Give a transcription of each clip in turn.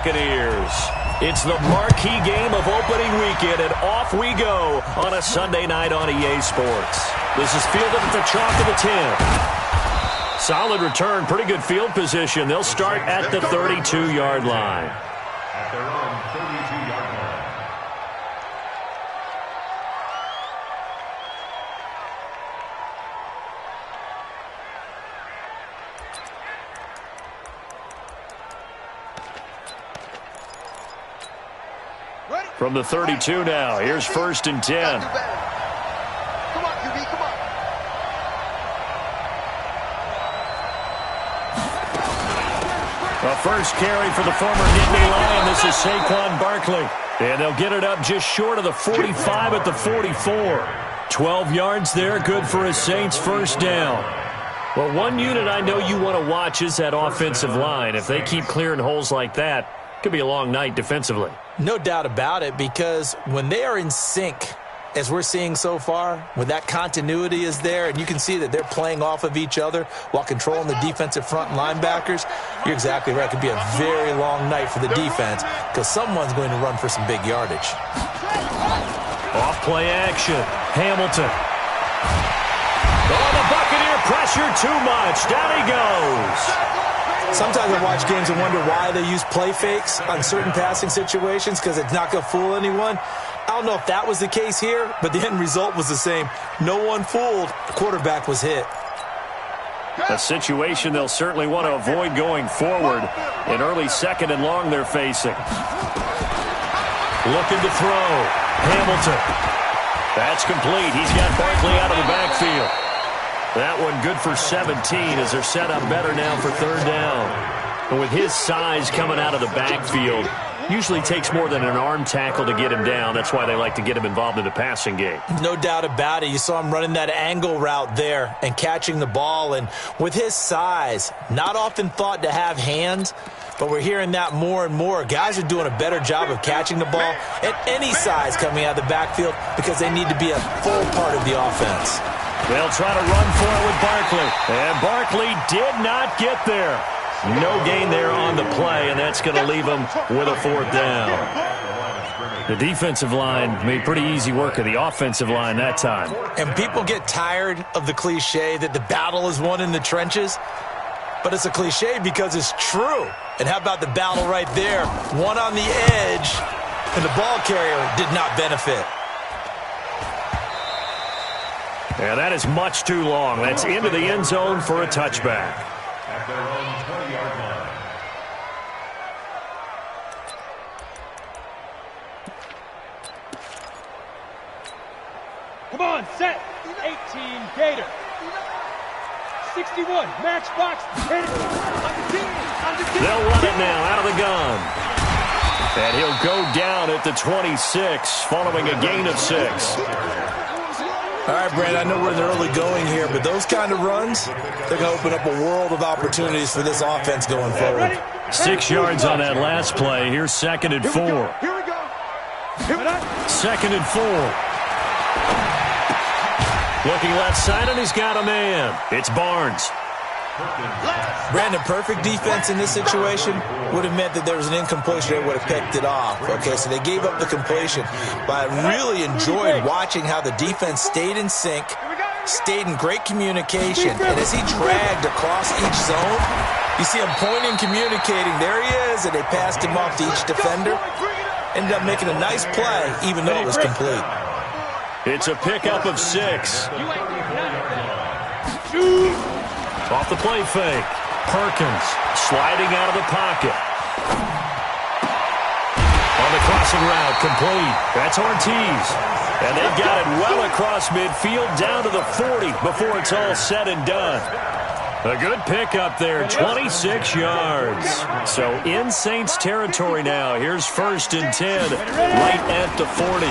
Buccaneers. It's the marquee game of opening weekend, and off we go on a Sunday night on EA Sports. This is fielded at the chalk of the 10. Solid return, pretty good field position. They'll start at the 32-yard line. At their own 32-yard line. From the 32 now, here's 1st and 10. Come on, QB, come on. A first carry for the former Nittany Lion. This is Saquon Barkley. And they'll get it up just short of the 45 at the 44. 12 yards there, good for a Saints first down. Well, one unit I know you want to watch is that offensive line. If they keep clearing holes like that, it could be a long night defensively. No doubt about it, because when they are in sync, as we're seeing so far, when that continuity is there and you can see that they're playing off of each other while controlling the defensive front linebackers, you're exactly right. It could be a very long night for the defense because someone's going to run for some big yardage. Off play action. Hamilton. Oh, the Buccaneer pressure too much. Down he goes. Sometimes I watch games and wonder why they use play fakes on certain passing situations because it's not going to fool anyone. I don't know if that was the case here, but the end result was the same. No one fooled. The quarterback was hit. A situation they'll certainly want to avoid going forward. An early 2nd and long they're facing. Looking to throw. Hamilton. That's complete. He's got Barkley out of the backfield. That one good for 17 as they're set up better now for 3rd down. And with his size coming out of the backfield, usually takes more than an arm tackle to get him down. That's why they like to get him involved in the passing game. No doubt about it. You saw him running that angle route there and catching the ball. And with his size, not often thought to have hands, but we're hearing that more and more. Guys are doing a better job of catching the ball at any size coming out of the backfield because they need to be a full part of the offense. They'll try to run for it with Barkley. And Barkley did not get there. No gain there on the play, and that's going to leave him with a 4th down. The defensive line made pretty easy work of the offensive line that time. And people get tired of the cliche that the battle is won in the trenches. But it's a cliche because it's true. And how about the battle right there? One on the edge, and the ball carrier did not benefit. Yeah, that is much too long. That's into the end zone for a touchback. At their own 20-yard line. Come on, set. 18, Gator. 61, matchbox. Hit it. They'll run it now out of the gun. And he'll go down at the 26, following a gain of 6. All right, Brad, I know we're in the early going here, but those kind of runs, they're going to open up a world of opportunities for this offense going forward. 6 yards on that last play. Here's 2nd and 4. Here we go. 2nd and 4. Looking left side, and he's got a man. It's Barnes. Brandon, perfect defense in this situation would have meant that there was an incompletion. They would have picked it off. Okay, so they gave up the completion. But I really enjoyed watching how the defense stayed in sync, stayed in great communication. And as he dragged across each zone, you see him pointing, communicating. There he is, and they passed him off to each defender. Ended up making a nice play, even though it was complete. It's a pickup of 6. Off the play fake. Perkins sliding out of the pocket. On the crossing route, complete. That's Ortiz. And they've got it well across midfield down to the 40 before it's all said and done. A good pickup there, 26 yards. So in Saints territory now. Here's 1st and 10, right at the 40.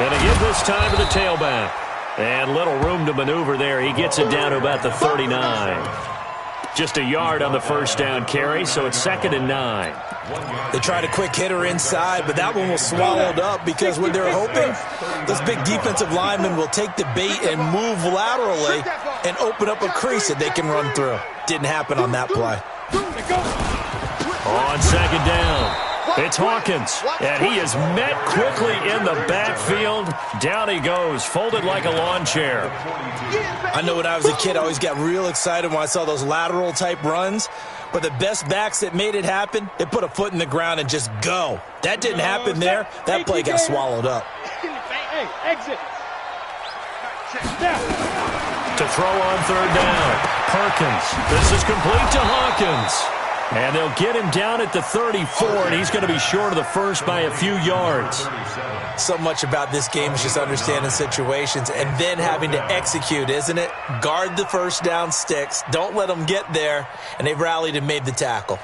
And again this time to the tailback. And little room to maneuver there. He gets it down to about the 39. Just a yard on the first down carry, so it's 2nd and 9. They tried a quick hitter inside, but that one was swallowed up because what they're hoping, those big defensive linemen will take the bait and move laterally and open up a crease that they can run through. Didn't happen on that play. On 2nd down, It's Hawkins, and he is met quickly in the backfield. Down he goes, folded like a lawn chair. I know when I was a kid, I always got real excited when I saw those lateral-type runs. But the best backs that made it happen, they put a foot in the ground and just go. That didn't happen there. That play got swallowed up. Hey, exit. To throw on third down, Perkins. This is complete to Hawkins. And they'll get him down at the 34, and he's going to be short of the first by a few yards. So much about this game is just understanding situations and then having to execute, isn't it? Guard the first down sticks. Don't let them get there. And they've rallied and made the tackle.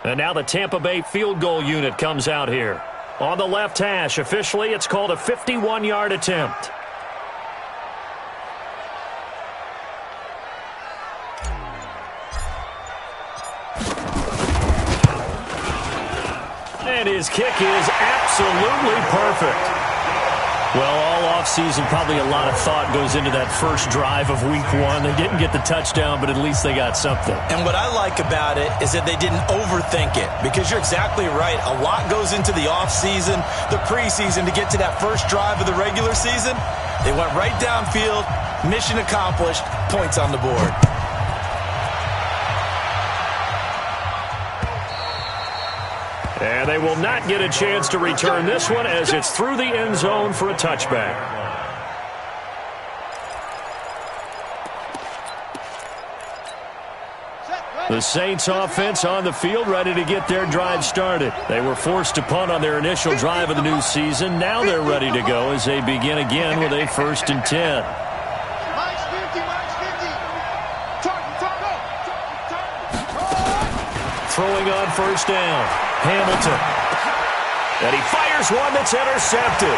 And now the Tampa Bay field goal unit comes out here. On the left hash, officially, it's called a 51-yard attempt. And his kick is absolutely perfect. Well, all offseason, probably a lot of thought goes into that first drive of week one. They didn't get the touchdown, but at least they got something. And what I like about it is that they didn't overthink it, because you're exactly right. A lot goes into the offseason, the preseason, to get to that first drive of the regular season. They went right downfield, mission accomplished, points on the board. And they will not get a chance to return this one as it's through the end zone for a touchback. The Saints offense on the field, ready to get their drive started. They were forced to punt on their initial drive of the new season. Now they're ready to go as they begin again with a 1st and 10. Throwing on first down, Hamilton. And he fires one that's intercepted.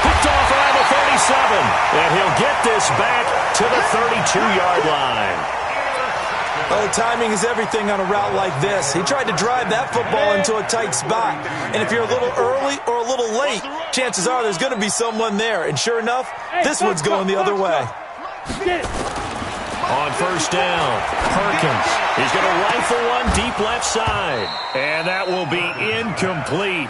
Picked off around the 37. And he'll get this back to the 32-yard line. Oh, timing is everything on a route like this. He tried to drive that football into a tight spot. And if you're a little early or a little late, chances are there's going to be someone there. And sure enough, this one's going the other way. On first down, Perkins. He's going to rifle one deep left side. And that will be incomplete.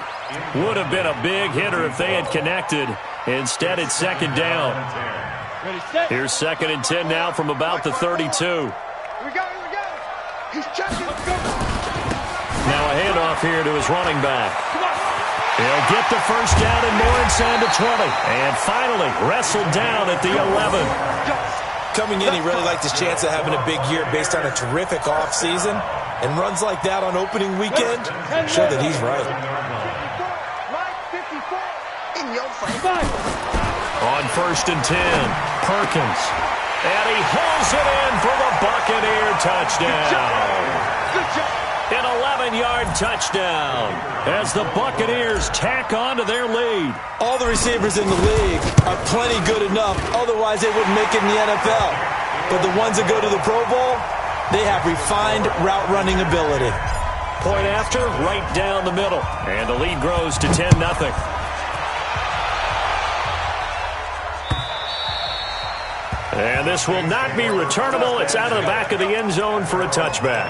Would have been a big hitter if they had connected. Instead, it's second down. Here's 2nd and 10 now from about the 32. Here we go. He's checking. Now a handoff here to his running back. He'll get the first down and more inside the 20. And finally wrestled down at the 11. Coming in, he really liked his chance of having a big year based on a terrific offseason. And runs like that on opening weekend show that he's right. On 1st and 10, Perkins. And he hauls it in for the Buccaneer touchdown. An 11-yard touchdown as the Buccaneers tack on to their lead. All the receivers in the league are plenty good enough, otherwise they wouldn't make it in the NFL. But the ones that go to the Pro Bowl, they have refined route running ability. Point after, right down the middle. And the lead grows to 10-0. And this will not be returnable. It's out of the back of the end zone for a touchback.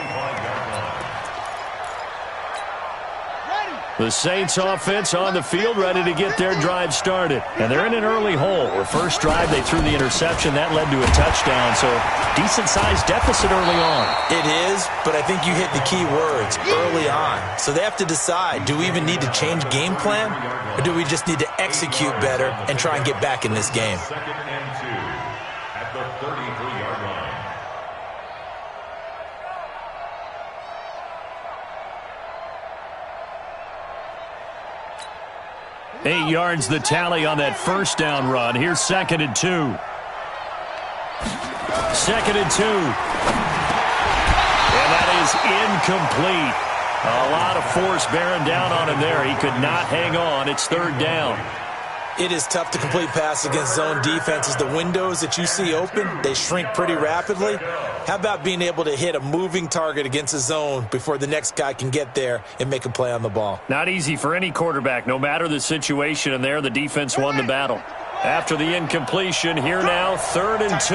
The Saints offense on the field, ready to get their drive started. And they're in an early hole. Their first drive, they threw the interception. That led to a touchdown, so decent-sized deficit early on. It is, but I think you hit the key words, early on. So they have to decide, do we even need to change game plan? Or do we just need to execute better and try and get back in this game? 2nd and 2 at the 33-yard line. 8 yards the tally on that first down run. Here's 2nd and 2. 2nd and 2. And that is incomplete. A lot of force bearing down on him there. He could not hang on. It's 3rd down. It is tough to complete passes against zone defenses. The windows that you see open, they shrink pretty rapidly. How about being able to hit a moving target against a zone before the next guy can get there and make a play on the ball? Not easy for any quarterback, no matter the situation, and there the defense won the battle. After the incompletion, here now, 3rd and 2.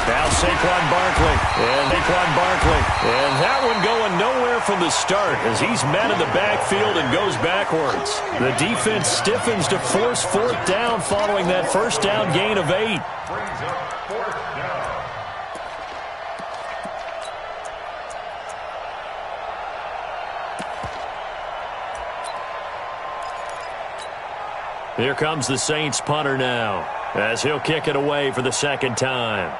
Now Saquon Barkley, and that one going nowhere from the start as he's met in the backfield and goes backwards. The defense stiffens to force 4th down following that first down gain of 8. Brings up 4th down. Here comes the Saints punter now as he'll kick it away for the 2nd time.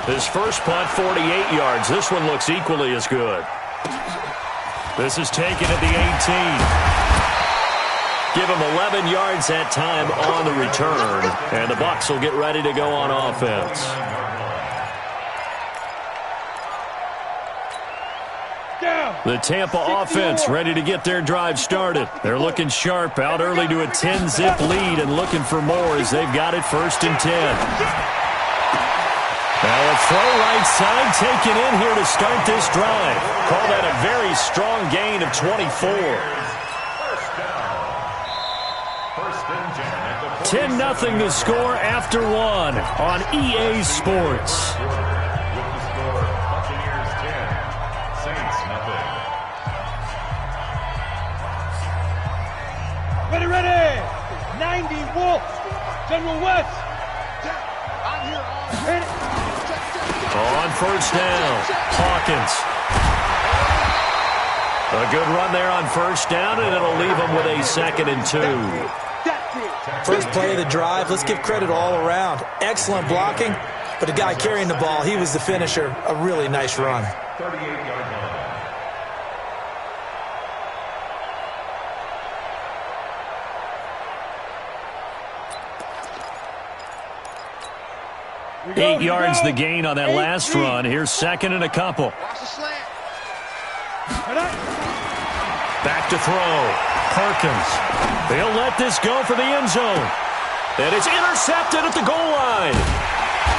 His first punt, 48 yards. This one looks equally as good. This is taken at the 18. Give him 11 yards that time on the return. And the Bucs will get ready to go on offense. The Tampa offense ready to get their drive started. They're looking sharp, out early to a 10-zip lead and looking for more as they've got it 1st and 10. Now a throw right side taken in here to start this drive. Call that a very strong gain of 24. 10-0 the score after 1 on EA Sports. With the score, Buccaneers 10, Saints nothing. Ready. 90 Wolf. General West. I'm here all On 1st down, Hawkins. A good run there on 1st down, and it'll leave them with a 2nd and 2. First play of the drive, let's give credit all around. Excellent blocking, but the guy carrying the ball, he was the finisher. A really nice run. 38-yard line. Eight yards the gain on that last run. Here's 2nd and a couple. Watch the slant. Back to throw. Perkins. They'll let this go for the end zone. And it's intercepted at the goal line.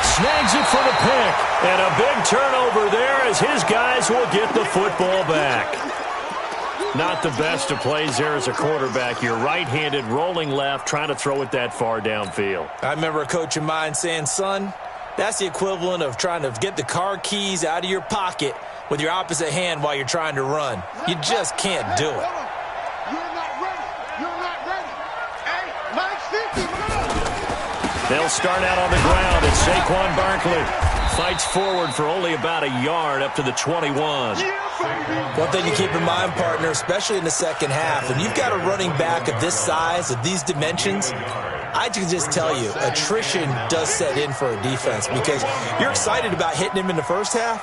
Snags it for the pick. And a big turnover there as his guys will get the football back. Not the best of plays there as a quarterback. You're right-handed, rolling left, trying to throw it that far downfield. I remember a coach of mine saying, son, that's the equivalent of trying to get the car keys out of your pocket with your opposite hand while you're trying to run. You just can't do it. You're not ready. You're not ready. Hey, Mike 50. They'll start out on the ground as Saquon Barkley fights forward for only about a yard up to the 21. One thing to keep in mind, partner, especially in the second half, when you've got a running back of this size, of these dimensions, I can just tell you, attrition does set in for a defense because you're excited about hitting him in the first half.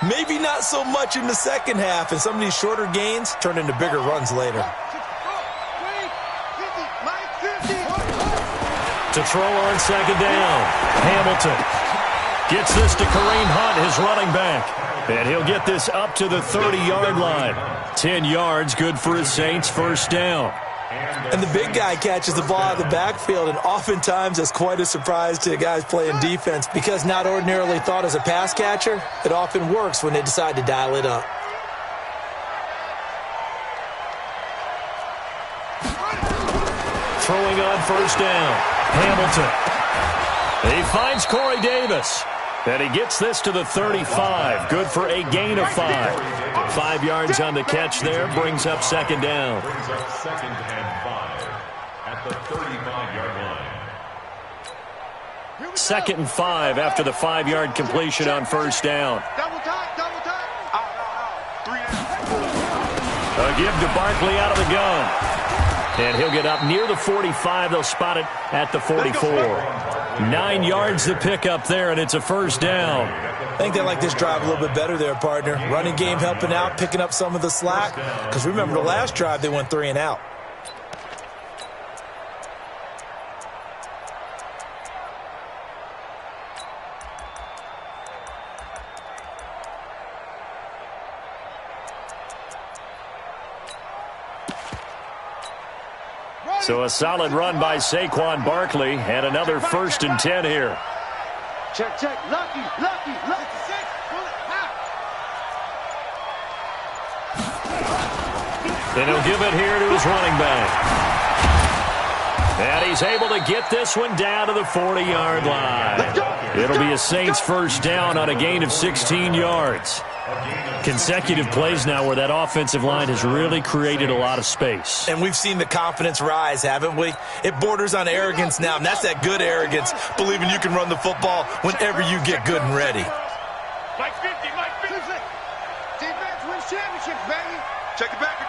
Maybe not so much in the second half, and some of these shorter gains turn into bigger runs later. To throw on 2nd down, Hamilton gets this to Kareem Hunt, his running back. And he'll get this up to the 30-yard line. 10 yards, good for his Saints, 1st down. And the big guy catches the ball out of the backfield, and oftentimes that's quite a surprise to the guys playing defense because not ordinarily thought as a pass catcher, it often works when they decide to dial it up. Throwing on 1st down, Hamilton. He finds Corey Davis. And he gets this to the 35. Good for a gain of 5. 5 yards on the catch there. Brings up 2nd down. Brings up 2nd and 5 at the 35-yard line. 2nd and 5 after the 5-yard completion on 1st down. Double time, double time. Out. 3 A give to Barkley out of the gun. And he'll get up near the 45. They'll spot it at the 44. 9 yards the pickup there, and it's a 1st down. I think they like this drive a little bit better there, partner. Running game helping out, picking up some of the slack. Because remember, the last drive, they went 3 and out. So a solid run by Saquon Barkley and another 1st and 10 here. Check, check. Lucky. And he'll give it here to his running back. And he's able to get this one down to the 40-yard line. It'll be a Saints 1st down on a gain of 16 yards. Consecutive plays now where that offensive line has really created a lot of space. And we've seen the confidence rise, haven't we? It borders on arrogance now, and that's that good arrogance, believing you can run the football whenever you get good and ready. Mike 50. Defense wins championships, baby. Check the backer.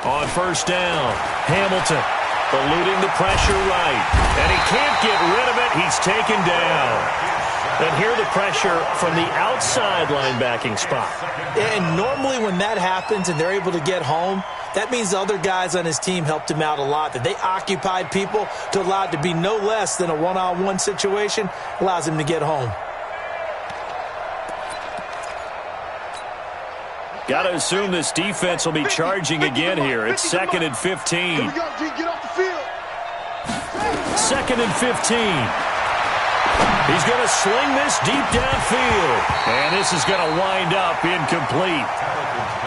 On 1st down, Hamilton eluding the pressure right. And he can't get rid of it. He's taken down. And here the pressure from the outside linebacking spot. And normally when that happens and they're able to get home, that means the other guys on his team helped him out a lot. That they occupied people to allow it to be no less than a one-on-one situation allows him to get home. Got to assume this defense will be charging again here. It's 2nd and 15. Here we go, G. Get off the field. 2nd and 15. He's going to sling this deep downfield. And this is going to wind up incomplete.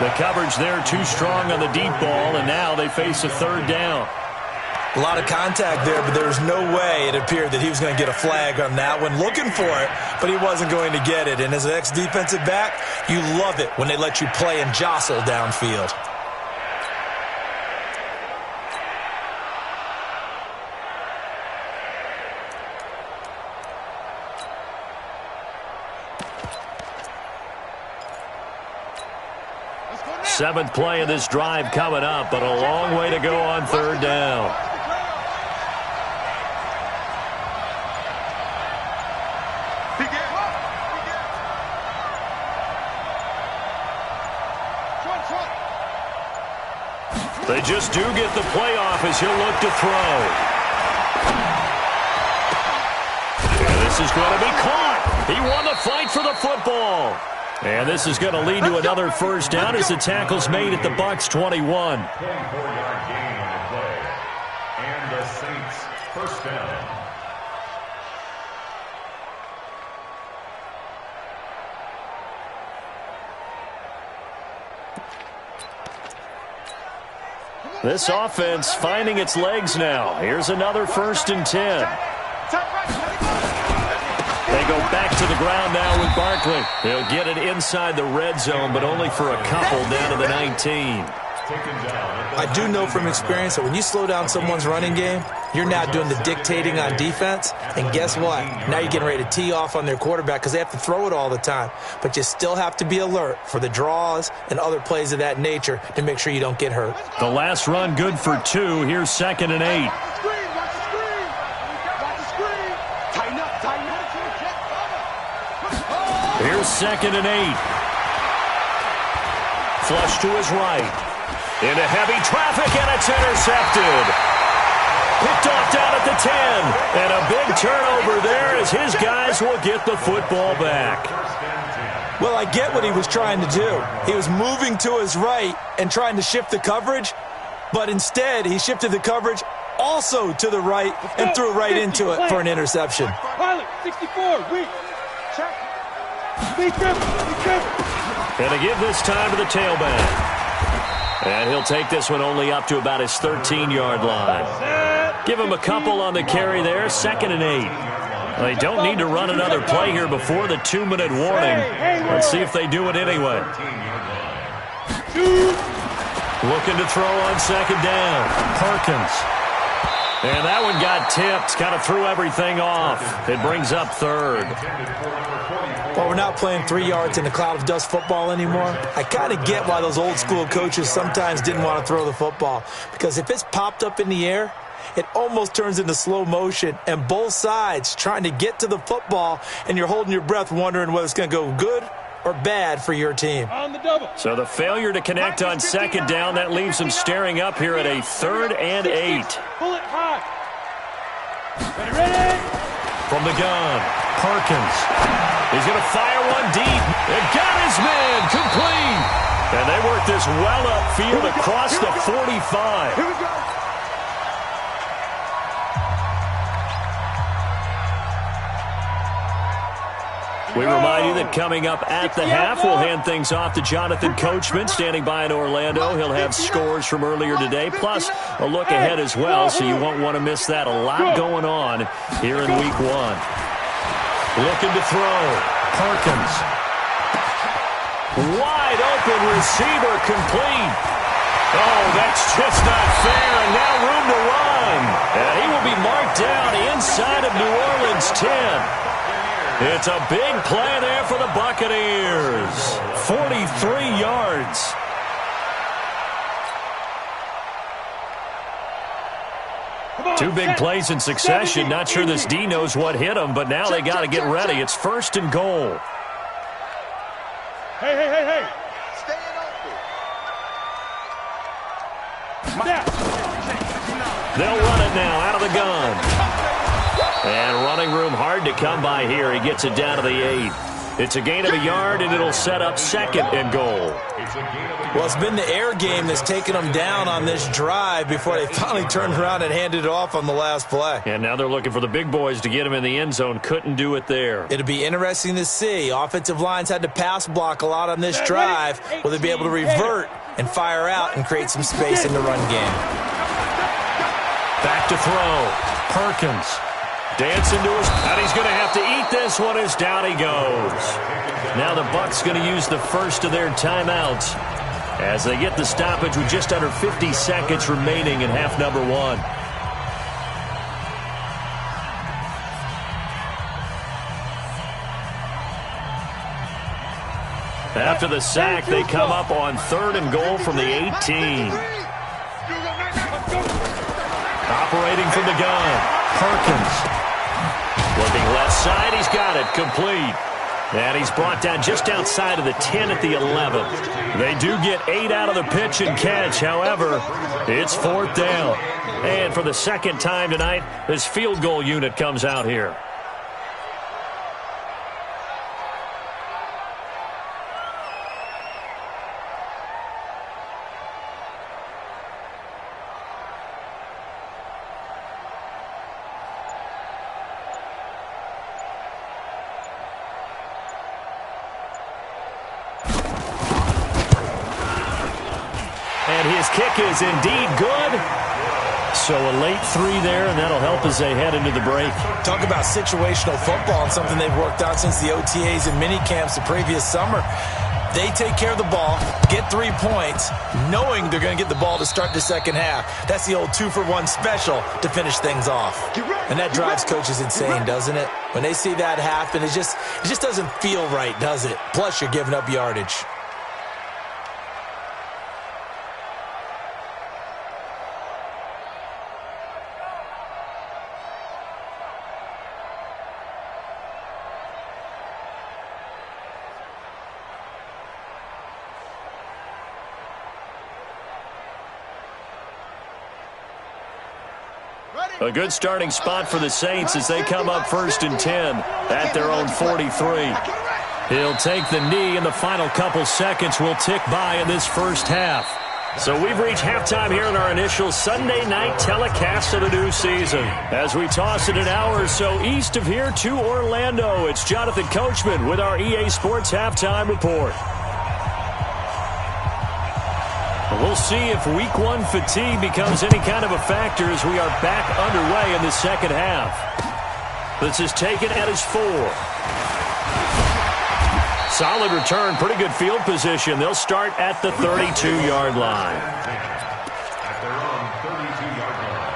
The coverage there too strong on the deep ball, and now they face a 3rd down. A lot of contact there, but there was no way it appeared that he was going to get a flag on that one. Looking for it, but he wasn't going to get it. And as an ex-defensive back, you love it when they let you play and jostle downfield. Seventh play of this drive coming up, but a long way to go on 3rd down. They just do get the playoff as he'll look to throw. And this is going to be caught. He won the fight for the football. And this is going to lead to another 1st down as the tackle's made at the Bucs 21. 24-yard gain on the play. And the Saints 1st down. This offense finding its legs now. Here's another 1st and 10. They go back to the ground now with Barkley. They'll get it inside the red zone, but only for a couple down to the 19. I do know from experience that when you slow down someone's running game, you're now doing the dictating on defense. And guess what? Now you're getting ready to tee off on their quarterback because they have to throw it all the time. But you still have to be alert for the draws and other plays of that nature to make sure you don't get hurt. The last run good for 2. Here's 2nd and 8. Here's 2nd and 8. Flush to his right. Into heavy traffic, and it's intercepted. Picked off down at the 10. And a big turnover there as his guys will get the football back. Well, I get what he was trying to do. He was moving to his right and trying to shift the coverage, but instead he shifted the coverage also to the right and threw right into it for an interception. Pilot, 64, weak. Check. And to give this time to the tailback. And he'll take this one only up to about his 13-yard line. Give him a couple on the carry there, 2nd and 8. They don't need to run another play here before the 2-minute warning. Let's see if they do it anyway. Looking to throw on 2nd down. Perkins. And that one got tipped, kind of threw everything off. It brings up 3rd. Well, we're not playing 3 yards in a cloud of dust football anymore. I kind of get why those old school coaches sometimes didn't want to throw the football. Because if it's popped up in the air, it almost turns into slow motion. And both sides trying to get to the football, and you're holding your breath wondering whether it's going to go good or bad for your team. On the double. So the failure to connect on 2nd down, that leaves them staring up here at a 3rd and 8. Pull it high. Ready? From the gun, Perkins. He's going to fire one deep. It got his man complete. And they work this well upfield across the 45. Here we go. We remind you that coming up at the half, we'll hand things off to Jonathan Coachman, standing by in Orlando. He'll have scores from earlier today, plus a look ahead as well, so you won't want to miss that. A lot going on here in Week 1. Looking to throw. Perkins. Wide open receiver, complete. Oh, that's just not fair, and now room to run. And he will be marked down inside of New Orleans 10. It's a big play there for the Buccaneers. 43 yards. Two big plays in succession. Not sure this D knows what hit him, but now they got to get ready. It's 1st and goal. Hey. Staying open. They'll run it now out of the gun. And running room hard to come by here. He gets it down to the 8. It's a gain of a yard, and it'll set up 2nd and goal. Well, it's been the air game that's taken them down on this drive before they finally turned around and handed it off on the last play. And now they're looking for the big boys to get him in the end zone. Couldn't do it there. It'll be interesting to see. Offensive lines had to pass block a lot on this drive. Will they be able to revert and fire out and create some space in the run game? Back to throw. Perkins. Dancing to his, and he's going to have to eat this one as down he goes. Now the Bucs going to use the first of their timeouts as they get the stoppage with just under 50 seconds remaining in half number 1. After the sack, they come up on 3rd and goal from the 18. Operating from the gun, Perkins. Looking left side, he's got it, complete. And he's brought down just outside of the 10 at the 11. They do get 8 out of the pitch and catch. However, it's 4th down. And for the 2nd time tonight, this field goal unit comes out here. Kick is indeed good. So a late 3 there, and that'll help as they head into the break. Talk about situational football and something they've worked out since the OTAs and mini camps the previous summer. They take care of the ball, get 3 points, knowing they're going to get the ball to start the second half. That's the old 2-for-1 special to finish things off. And that drives coaches insane, doesn't it? When they see that happen, it just doesn't feel right, does it? Plus, you're giving up yardage. A good starting spot for the Saints as they come up 1st and 10 at their own 43. He'll take the knee, and the final couple seconds will tick by in this first half. So we've reached halftime here in our initial Sunday night telecast of the new season. As we toss it an hour or so east of here to Orlando, it's Jonathan Coachman with our EA Sports Halftime Report. We'll see if Week 1 fatigue becomes any kind of a factor as we are back underway in the second half. This is taken at his 4. Solid return, pretty good field position. They'll start at the 32-yard line. At their own 32-yard line.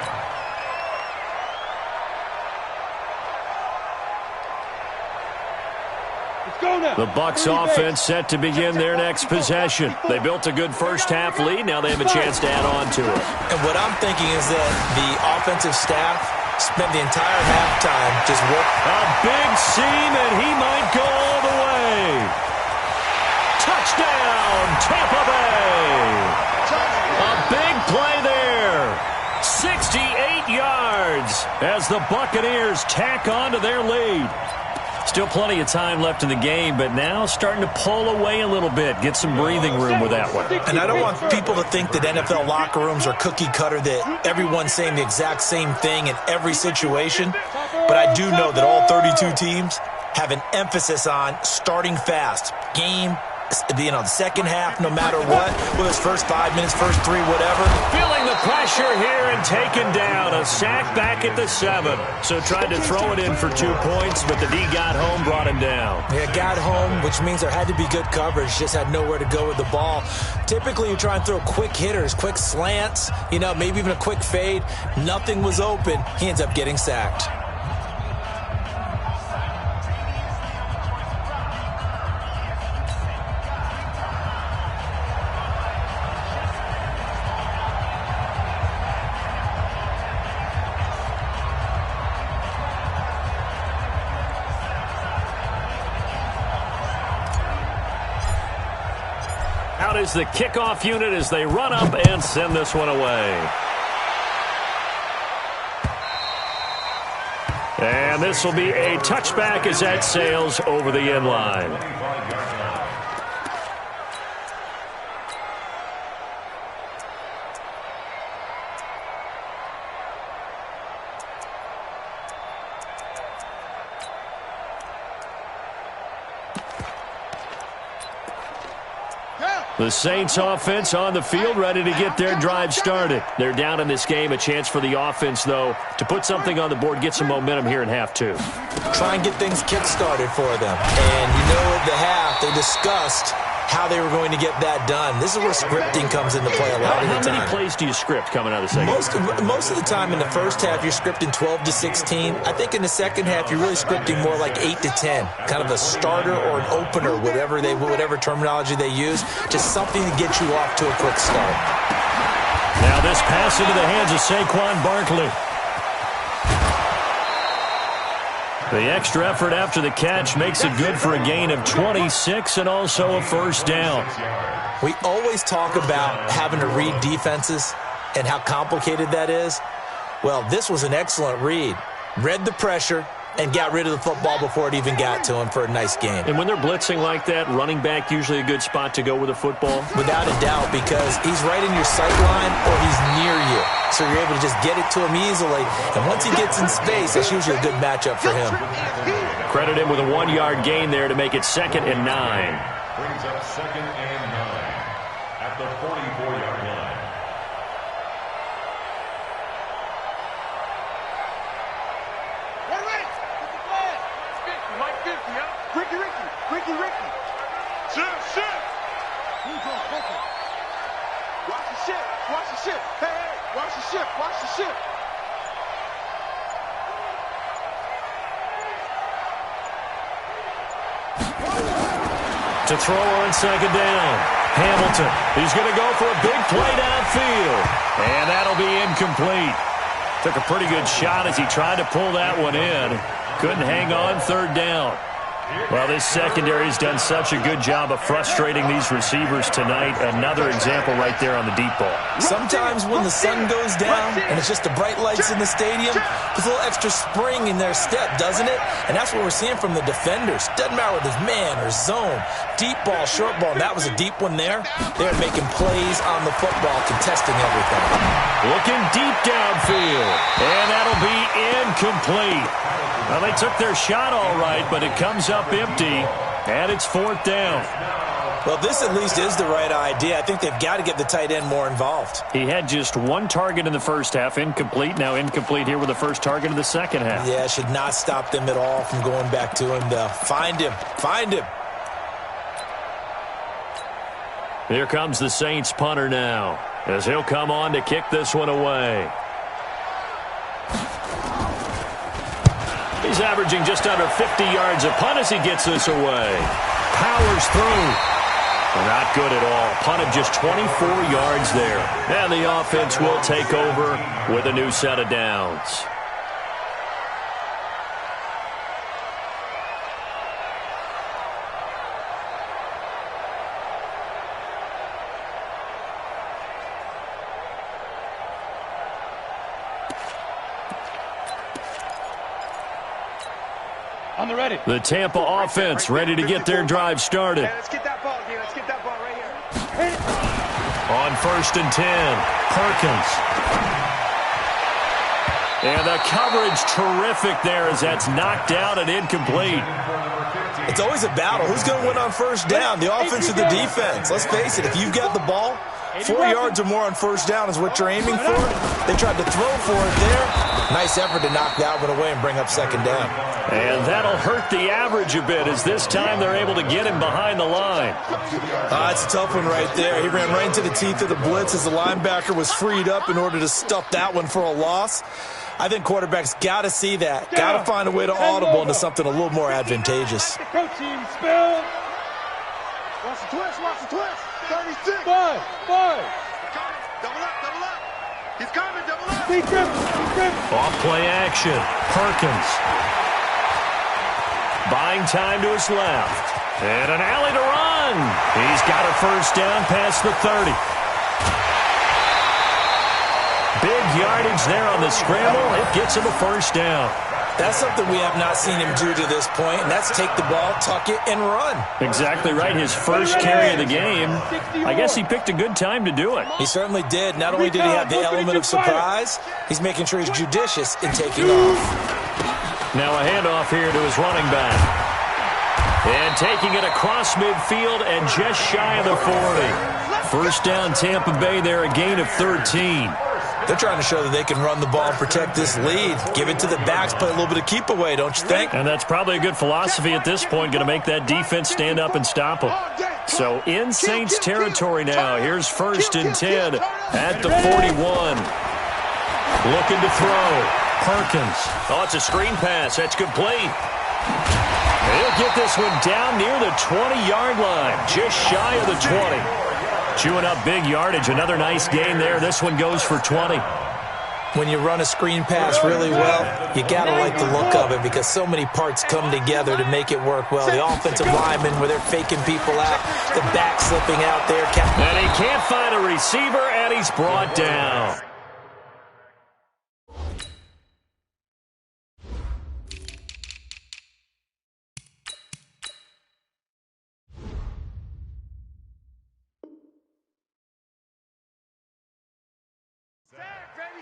The Bucs offense set to begin their next possession. They built a good first half lead. Now they have a chance to add on to it. And what I'm thinking is that the offensive staff spent the entire halftime just working. A big seam, and he might go all the way. Touchdown, Tampa Bay. A big play there. 68 yards as the Buccaneers tack on to their lead. Still plenty of time left in the game, but now starting to pull away a little bit. Get some breathing room with that one. And I don't want people to think that NFL locker rooms are cookie cutter, that everyone's saying the exact same thing in every situation. But I do know that all 32 teams have an emphasis on starting fast. Game, the second half, no matter what, whether it's first 5 minutes, first 3, whatever. Feeling the pressure here and taken down. A sack back at the 7. So tried to throw it in for 2 points, but the D got home, brought him down. Yeah, got home, which means there had to be good coverage. Just had nowhere to go with the ball. Typically, you try and throw quick hitters, quick slants, maybe even a quick fade. Nothing was open. He ends up getting sacked. Out is the kickoff unit as they run up and send this one away. And this will be a touchback as that sails over the end line. The Saints offense on the field, ready to get their drive started. They're down in this game. A chance for the offense, though, to put something on the board, get some momentum here in half 2. Try and get things kick-started for them. And at the half, they discussed how they were going to get that done. This is where scripting comes into play a lot of the time. How many plays do you script coming out of the second? Most of the time in the first half, you're scripting 12 to 16. I think in the second half, you're really scripting more like 8 to 10. Kind of a starter or an opener, whatever terminology they use. Just something to get you off to a quick start. Now this pass into the hands of Saquon Barkley. The extra effort after the catch makes it good for a gain of 26 and also a first down. We always talk about having to read defenses and how complicated that is. Well, this was an excellent read. Read the pressure and got rid of the football before it even got to him for a nice game. And when they're blitzing like that, running back usually a good spot to go with the football? Without a doubt, because he's right in your sight line or he's near you. So you're able to just get it to him easily. And once he gets in space, that's usually a good matchup for him. Credit him with a 1-yard gain there to make it 2nd and 9. Brings up 2nd and 9 at the 44-yard line. Watch the ship. Hey, watch the ship. Watch the ship. To throw on 2nd down. Hamilton. He's going to go for a big play downfield. And that'll be incomplete. Took a pretty good shot as he tried to pull that one in. Couldn't hang on 3rd down. Well, this secondary has done such a good job of frustrating these receivers tonight. Another example right there on the deep ball. Sometimes when the sun goes down and it's just the bright lights in the stadium, there's a little extra spring in their step, doesn't it? And that's what we're seeing from the defenders. Doesn't matter whether it's man or zone, deep ball, short ball. And that was a deep one there. They're making plays on the football, contesting everything. Looking deep downfield. And that'll be incomplete. Well, they took their shot all right, but it comes up empty, and it's 4th down. Well, this at least is the right idea. I think they've got to get the tight end more involved. He had just 1 target in the first half, incomplete. Now incomplete here with the first target of the second half. Yeah, should not stop them at all from going back to him, though. Find him. Find him. Here comes the Saints punter now, as he'll come on to kick this one away. He's averaging just under 50 yards a punt as he gets this away. Powers through. Not good at all. Punt of just 24 yards there. And the offense will take over with a new set of downs. On the ready. The Tampa offense ready to get their drive started. Let's get that ball here. Let's get that ball right here. On 1st and 10, Perkins. And the coverage terrific there as that's knocked out and incomplete. It's always a battle. Who's going to win on 1st down, the offense or the defense? Let's face it, if you've got the ball, 4 yards or more on 1st down is what you're aiming for. They tried to throw for it there. Nice effort to knock that one away and bring up 2nd down. And that'll hurt the average a bit as this time they're able to get him behind the line. It's a tough one right there. He ran right into the teeth of the blitz as the linebacker was freed up in order to stuff that one for a loss. I think quarterbacks got to see that. Got to find a way to audible into something a little more advantageous. Coaching spell. Watch the twist. Watch the twist. 36. 5. Double up. Double up. He's coming. Double up. Big grip. Big grip. Off play action. Perkins. Buying time to his left. And an alley to run. He's got a 1st down past the 30. Big yardage there on the scramble. It gets him a 1st down. That's something we have not seen him do to this point, and that's take the ball, tuck it, and run. Exactly right. His first carry of the game. I guess he picked a good time to do it. He certainly did. Not only did he have the element of surprise, he's making sure he's judicious in taking off. Now a handoff here to his running back. And taking it across midfield and just shy of the 40. 1st down Tampa Bay there, a gain of 13. They're trying to show that they can run the ball and protect this lead. Give it to the backs, play a little bit of keep away, don't you think? And that's probably a good philosophy at this point, going to make that defense stand up and stop them. So in Saints territory now, here's 1st and 10 at the 41. Looking to throw. Perkins. Oh, it's a screen pass. That's complete. He'll get this one down near the 20-yard line, just shy of the 20. Chewing up big yardage. Another nice gain there. This one goes for 20. When you run a screen pass really well, you got to like the look of it because so many parts come together to make it work well. The offensive linemen, where they're faking people out, the back slipping out there. And he can't find a receiver, and he's brought down.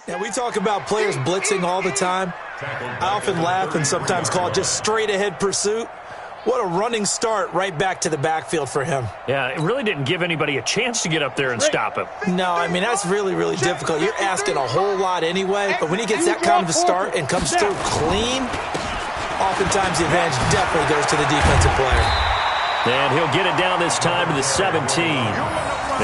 Now, we talk about players blitzing all the time. I often laugh and sometimes call it just straight-ahead pursuit. What a running start right back to the backfield for him. Yeah, it really didn't give anybody a chance to get up there and stop him. No, I mean, that's really, really difficult. You're asking a whole lot anyway, but when he gets that kind of a start and comes through clean, oftentimes the advantage definitely goes to the defensive player. And he'll get it down this time to the 17.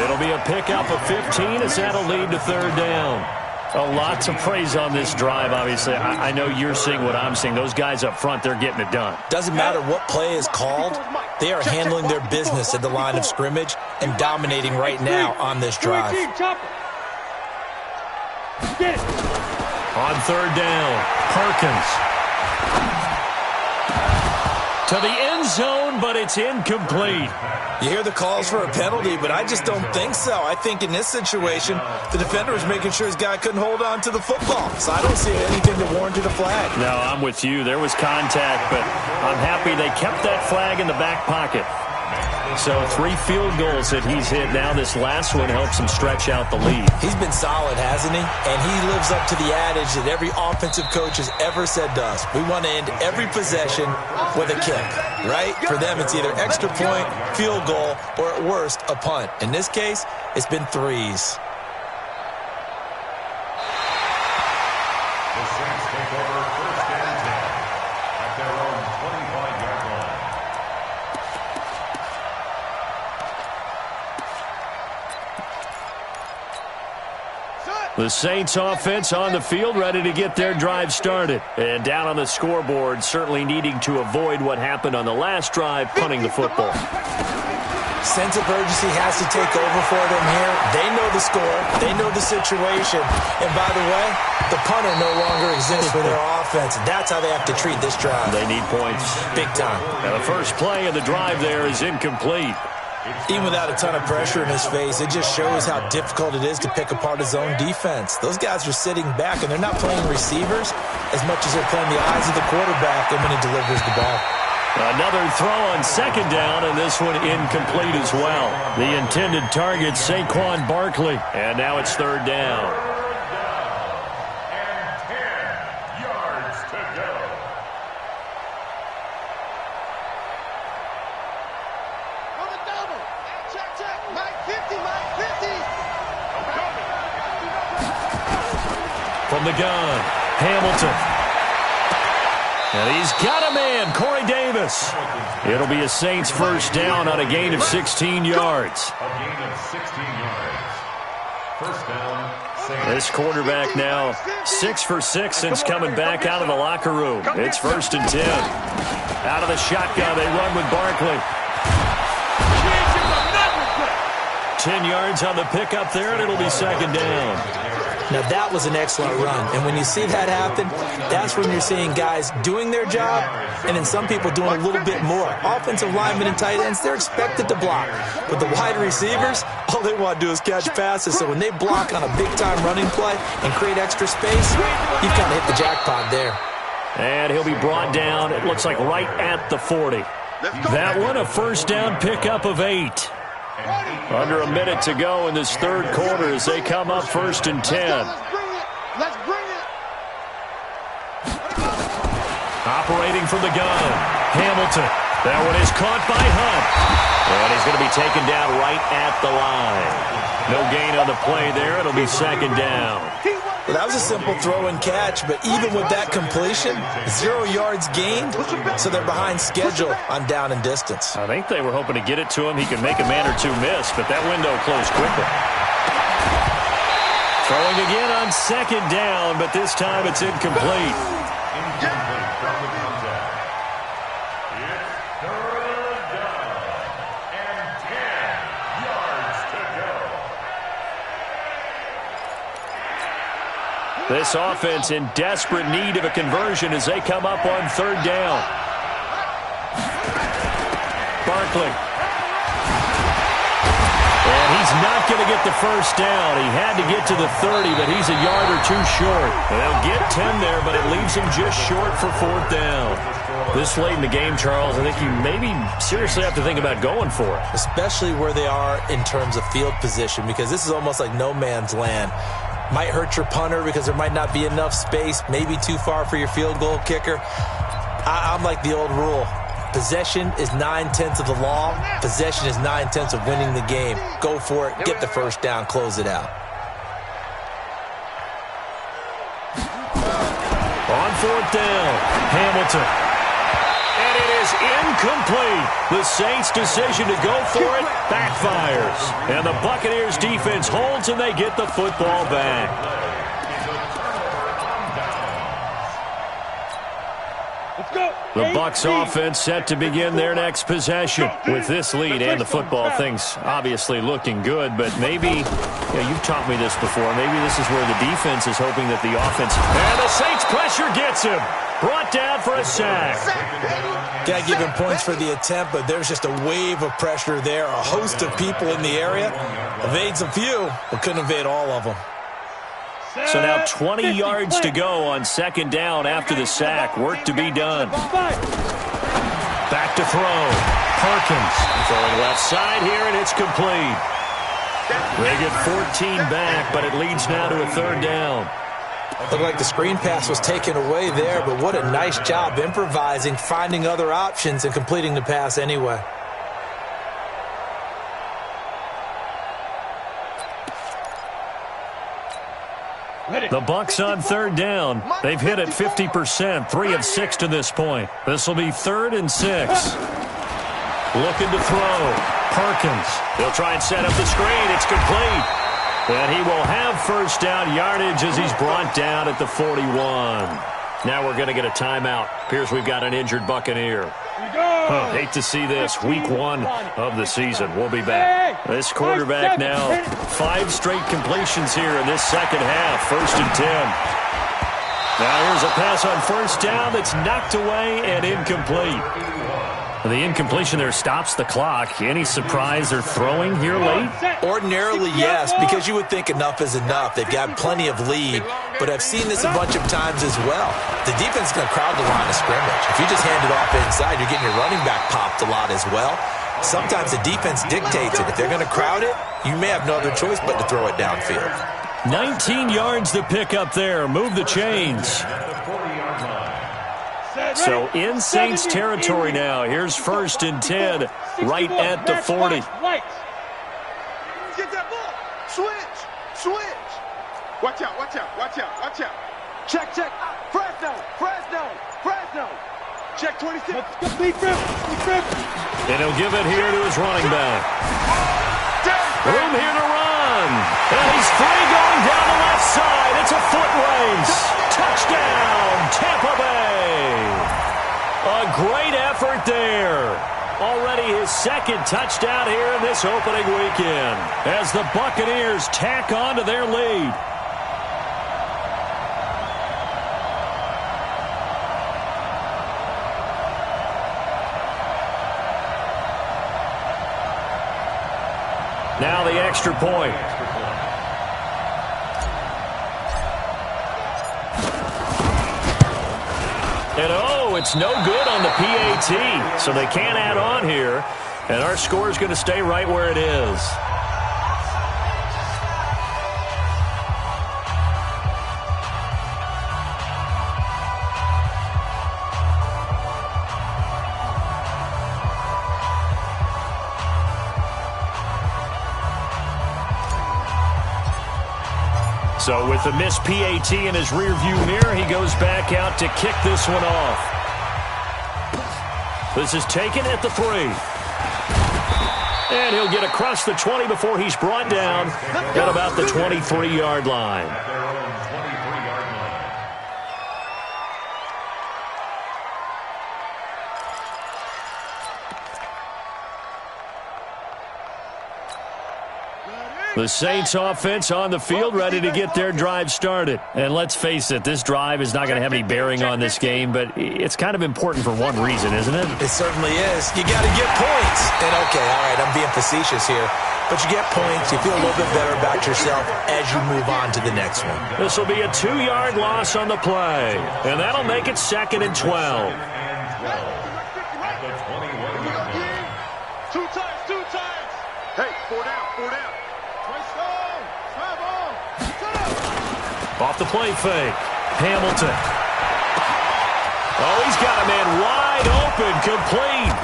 It'll be a pickup of 15 as that'll lead to 3rd down. A lot to praise on this drive, obviously. I know you're seeing what I'm seeing. Those guys up front, they're getting it done. Doesn't matter what play is called. They are handling their business at the line of scrimmage and dominating right now on this drive. On 3rd down, Perkins. To the end zone, but it's incomplete. You hear the calls for a penalty, but I just don't think so. I think in this situation, the defender was making sure his guy couldn't hold on to the football. So I don't see anything to warrant a flag. No, I'm with you. There was contact, but I'm happy they kept that flag in the back pocket. So 3 field goals that he's hit now. This last one helps him stretch out the lead. He's been solid, hasn't he? And he lives up to the adage that every offensive coach has ever said to us. We want to end every possession with a kick, right? For them, it's either extra point, field goal, or at worst, a punt. In this case, it's been 3s. The Saints take over 1st and 10 at their own 25-yard line. The Saints offense on the field, ready to get their drive started. And down on the scoreboard, certainly needing to avoid what happened on the last drive, punting the football. Sense of urgency has to take over for them here. They know the score. They know the situation. And by the way, the punter no longer exists for their offense. That's how they have to treat this drive. They need points. Big time. And the first play of the drive there is incomplete. Even without a ton of pressure in his face, it just shows how difficult it is to pick apart his own defense. Those guys are sitting back, and they're not playing receivers as much as they're playing the eyes of the quarterback and when he delivers the ball. Another throw on second down, and this one incomplete as well. The intended target, Saquon Barkley. And now it's third down. And 10 yards to go. On the double. Check, check. Mike 50, Mike 50. From the gun, Hamilton. And he's got a man, Corey Davis. It'll be a Saints first down on a gain of 16 yards. A gain of 16 yards. First down, Saints. This quarterback now 6 for 6 since coming back out of the locker room. It's first and 10. Out of the shotgun, they run with Barkley. 10 yards on the pickup there, and it'll be second down. Now, that was an excellent run. And when you see that happen, that's when you're seeing guys doing their job and then some people doing a little bit more. Offensive linemen and tight ends, they're expected to block. But the wide receivers, all they want to do is catch passes. So when they block on a big-time running play and create extra space, you've kind of hit the jackpot there. And he'll be brought down, it looks like right at the 40. That one, a first down pickup of 8. Under a minute to go in this third quarter as they come up first and 10. Let's bring it. Operating from the gun, Hamilton. That one is caught by Hunt. And he's going to be taken down right at the line. No gain on the play there. It'll be second down. Well, that was a simple throw and catch, but even with that completion, 0 yards gained, so they're behind schedule on down and distance. I think they were hoping to get it to him. He could make a man or two miss, but that window closed quickly. Throwing again on second down, but this time it's incomplete. Incomplete from the contact. It's third down and 10 yards to go. This offense in desperate need of a conversion as they come up on third down. Barkley. And he's not going to get the first down. He had to get to the 30, but he's a yard or two short. And they'll get 10 there, but it leaves him just short for fourth down. This late in the game, Charles, I think you maybe seriously have to think about going for it. Especially where they are in terms of field position, because this is almost like no man's land. Might hurt your punter because there might not be enough space, maybe too far for your field goal kicker. I'm like the old rule. Possession is 9/10 of the law. Possession is 9/10 of winning the game. Go for it. Get the first down. Close it out. On fourth down, Hamilton. And it is incomplete. The Saints' decision to go for it backfires. And the Buccaneers defense holds and they get the football back. Let's go. The Bucs offense set to begin their next possession. With this lead and the football, things obviously looking good, but maybe, you've taught me this before, maybe this is where the defense is hoping that the offense, and the Saints pressure gets him. Brought down for a sack. Got to give him points for the attempt, but there's just a wave of pressure there. A host of people in the area. Evades a few, but couldn't evade all of them. So now 20 yards to go on second down after the sack. Work to be done. Back to throw. Perkins throwing left side here, and it's complete. They get 14 back, but it leads now to a third down. Looked like the screen pass was taken away there, but what a nice job improvising, finding other options, and completing the pass anyway. The Bucs on third down. They've hit it 50%, 3 of 6 to this point. This will be 3rd and 6. Looking to throw. Perkins. He'll try and set up the screen. It's complete. And he will have first down yardage as he's brought down at the 41. Now we're going to get a timeout. Appears we've got an injured Buccaneer. Hate to see this. Week 1 of the season. We'll be back. This quarterback now, 5 straight completions here in this second half. 1st and 10. Now here's a pass on first down that's knocked away and incomplete. The incompletion there stops the clock. Any surprise they're throwing here late? Ordinarily, yes, because you would think enough is enough. They've got plenty of lead, but I've seen this a bunch of times as well. The defense is going to crowd the line of scrimmage. If you just hand it off inside, you're getting your running back popped a lot as well. Sometimes the defense dictates it. If they're going to crowd it, you may have no other choice but to throw it downfield. 19 yards to pick up there. Move the chains. So in Saints territory now. Here's 1st and 10 right at the 40. Get that ball. Switch. Watch out. Check. Fresno. Check 26. And he'll give it here to his running back. Room here to run. And he's free going down the left side. It's a foot race. Touchdown, Tampa Bay. A great effort there. Already his 2nd touchdown here in this opening weekend as the Buccaneers tack on to their lead. Now the extra point. And it's no good on the PAT, so they can't add on here, and our score is going to stay right where it is. So with the missed PAT in his rearview mirror, he goes back out to kick this one off. This is taken at the 3. And he'll get across the 20 before he's brought down at about the 23-yard line. The Saints offense on the field, ready to get their drive started. And let's face it, this drive is not going to have any bearing on this game, but it's kind of important for one reason, isn't it? It certainly is. You got to get points. And okay, all right, I'm being facetious here, but you get points, you feel a little bit better about yourself as you move on to the next one. This will be a 2-yard loss on the play, and that'll make it 2nd and 12. Two times. Hey, 4 down. Off the play fake. Hamilton. Oh, he's got a man wide open, complete.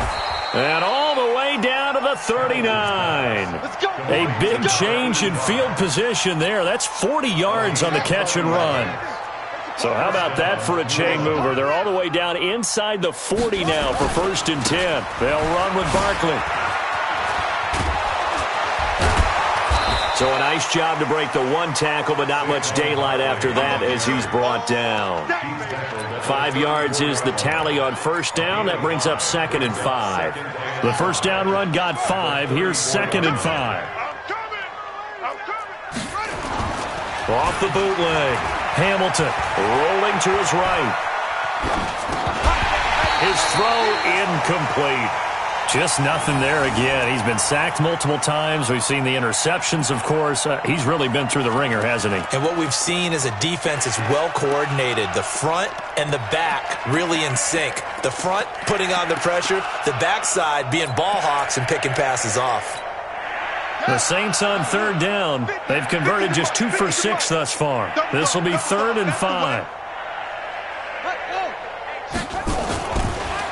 And all the way down to the 39. A big change in field position there. That's 40 yards on the catch and run. So how about that for a chain mover? They're all the way down inside the 40 now for 1st and 10. They'll run with Barkley. So a nice job to break the 1 tackle, but not much daylight after that as he's brought down. 5 yards is the tally on 1st down. That brings up 2nd and 5. The 1st down run got 5. Here's 2nd and 5. Off the bootleg. Hamilton rolling to his right. His throw incomplete. Just nothing there again. He's been sacked multiple times. We've seen the interceptions, of course. He's really been through the ringer, hasn't he? And what we've seen is a defense that's well coordinated. The front and the back really in sync. The front putting on the pressure, the backside being ball hawks and picking passes off. The Saints on 3rd down. They've converted just 2 for 6 thus far. This will be 3rd and 5.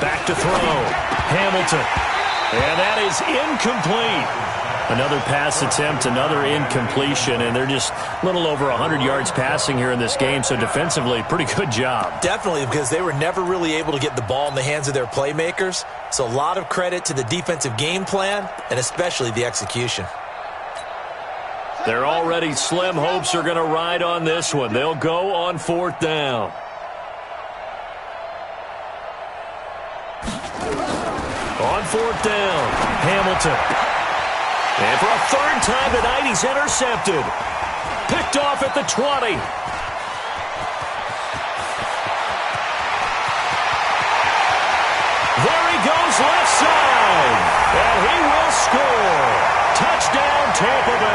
Back to throw. Hamilton. And that is incomplete. Another pass attempt, another incompletion, and they're just a little over 100 yards passing here in this game, so defensively, pretty good job. Definitely, because they were never really able to get the ball in the hands of their playmakers, so a lot of credit to the defensive game plan and especially the execution. Their already slim hopes are going to ride on this one. They'll go on 4th down. On 4th down, Hamilton. And for a 3rd time tonight, he's intercepted. Picked off at the 20. There he goes left inside. And he will score. Touchdown, Tampa Bay.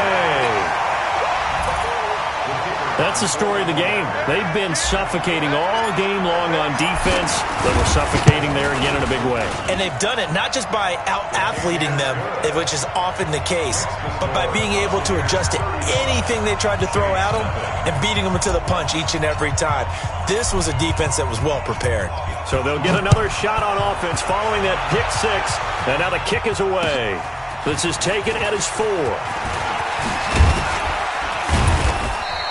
That's the story of the game. They've been suffocating all game long on defense. They were suffocating there again in a big way. And they've done it not just by out-athleting them, which is often the case, but by being able to adjust to anything they tried to throw at them and beating them to the punch each and every time. This was a defense that was well prepared. So they'll get another shot on offense following that pick six. And now the kick is away. This is taken at his 4.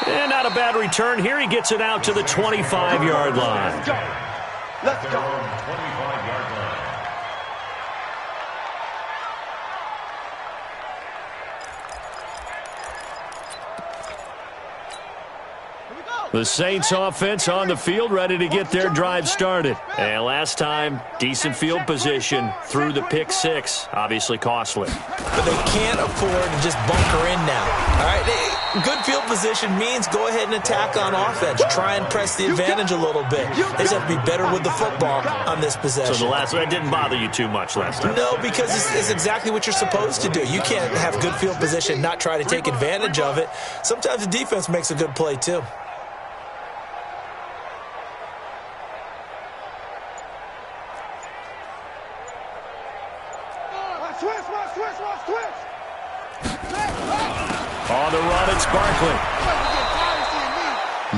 And not a bad return here. He gets it out to the 25-yard line. Let's go. Let's go. 25-yard line. The Saints offense on the field, ready to get their drive started. And last time, decent field position through the pick six. Obviously costly. But they can't afford to just bunker in now. All right, good field position means go ahead and attack on offense. Try and press the advantage a little bit. They just have to be better with the football on this possession. So the last one didn't bother you too much last time? No, because it's exactly what you're supposed to do. You can't have good field position, not try to take advantage of it. Sometimes the defense makes a good play too. On the run, it's Barkley.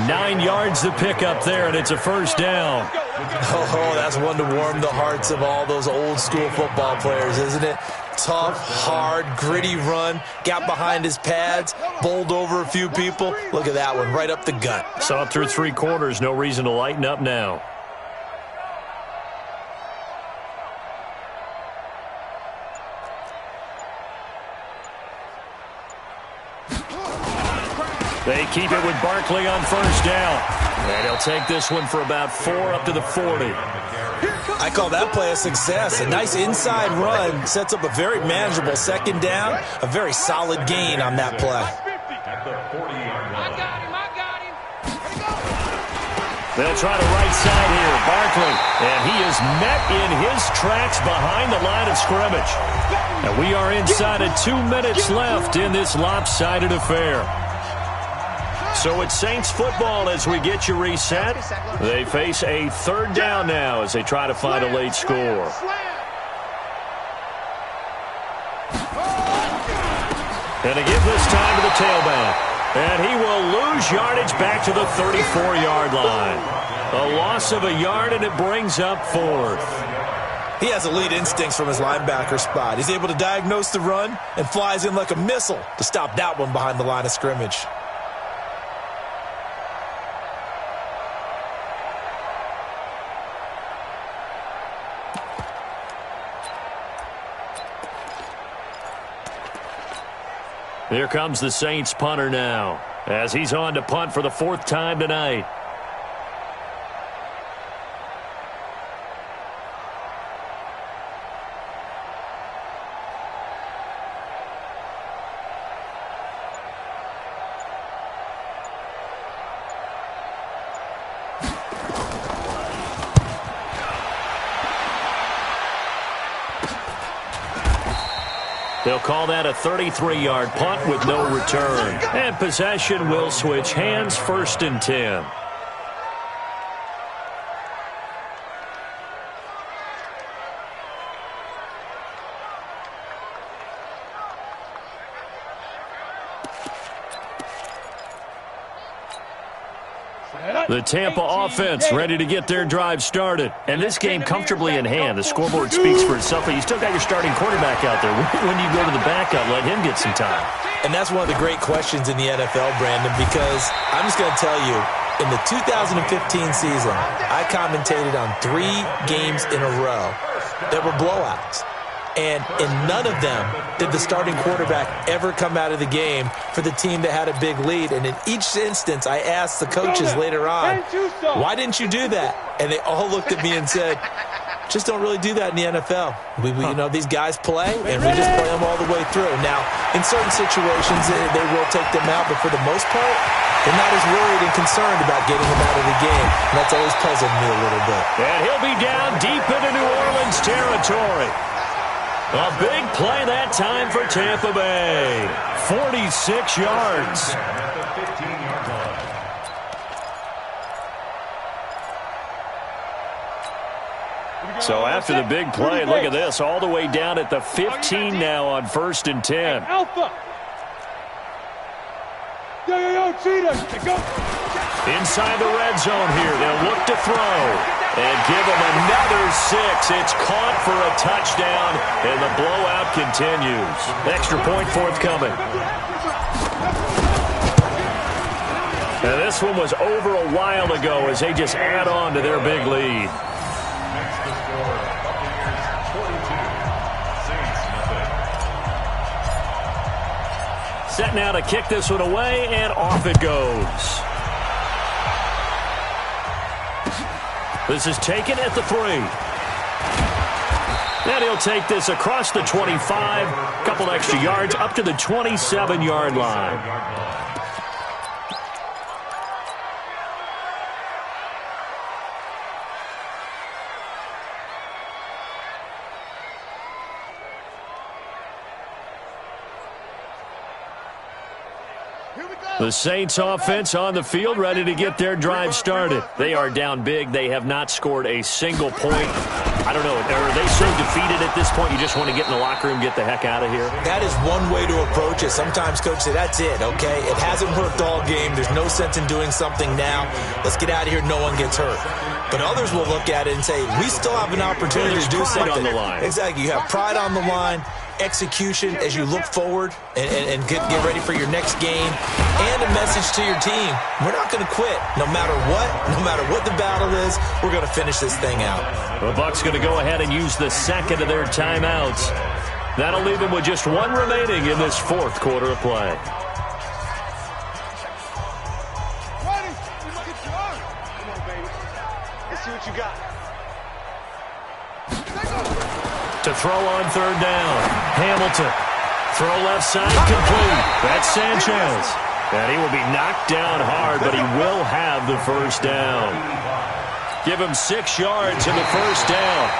9 yards to pick up there, and it's a first down. Oh, that's one to warm the hearts of all those old-school football players, isn't it? Tough, hard, gritty run. Got behind his pads, bowled over a few people. Look at that one, right up the gut. Saw it through 3 quarters. No reason to lighten up now. They keep it with Barkley on first down. And he'll take this one for about 4 up to the 40. I call that play a success. A nice inside run sets up a very manageable second down. A very solid gain on that play. At the 40-yard line. I got him. They'll try the right side here. Barkley. And he is met in his tracks behind the line of scrimmage. And we are inside of 2 minutes left in this lopsided affair. So it's Saints football as we get you reset. They face a third down now as they try to find a late score. And they give this time to the tailback. And he will lose yardage back to the 34-yard line. A loss of a yard, and it brings up 4th. He has elite instincts from his linebacker spot. He's able to diagnose the run and flies in like a missile to stop that one behind the line of scrimmage. Here comes the Saints punter now as he's on to punt for the 4th time tonight. They'll call that a 33-yard punt with no return. And possession will switch hands, 1st and 10. The Tampa offense ready to get their drive started. And this game comfortably in hand. The scoreboard speaks for itself, but you still got your starting quarterback out there. When do you go to the backup, let him get some time? And that's one of the great questions in the NFL, Brandon, because I'm just going to tell you, in the 2015 season, I commentated on 3 games in a row that were blowouts. And in none of them did the starting quarterback ever come out of the game for the team that had a big lead. And in each instance, I asked the coaches later on, why didn't you do that? And they all looked at me and said, just don't really do that in the NFL. You know, these guys play, and we just play them all the way through. Now, in certain situations, they will take them out, but for the most part, they're not as worried and concerned about getting them out of the game. And that's always puzzled me a little bit. And he'll be down deep into New Orleans territory. A big play that time for Tampa Bay. 46 yards. At the 15-yard line. So after the big play, look at this, all the way down at the 15 now on 1st and 10. Alpha. Yo, cheetah. Go. Inside the red zone here, they'll look to throw and give him another 6. It's caught for a touchdown, and the blowout continues. Extra point forthcoming. And this one was over a while ago as they just add on to their big lead. Next to score, Buccaneers 42, Saints nothing. Set now to kick this one away, and off it goes. This is taken at the 3. And he'll take this across the 25, couple extra yards up to the 27-yard line. The Saints offense on the field, ready to get their drive started. They are down big. They have not scored a single point. I don't know, are they so defeated at this point you just want to get in the locker room, get the heck out of here? That is one way to approach it. Sometimes coaches say, that's it, okay? It hasn't worked all game. There's no sense in doing something now. Let's get out of here. No one gets hurt. But others will look at it and say, we still have an opportunity to do something. On the line. Exactly. You have pride on the line, execution as you look forward and get ready for your next game, and a message to your team. We're not going to quit. No matter what the battle is, we're going to finish this thing out. The Bucs going to go ahead and use the second of their timeouts. That'll leave them with just one remaining in this fourth quarter of play. Ready? Come on, baby. Let's see what you got. To throw on third down. Hamilton. Throw left side complete. That's Sanchez. And he will be knocked down hard, but he will have the first down. Give him 6 yards in the first down.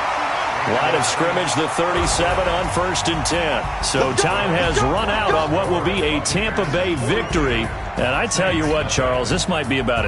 Line of scrimmage, the 37 on 1st and 10. So time has run out on what will be a Tampa Bay victory. And I tell you what, Charles, this might be about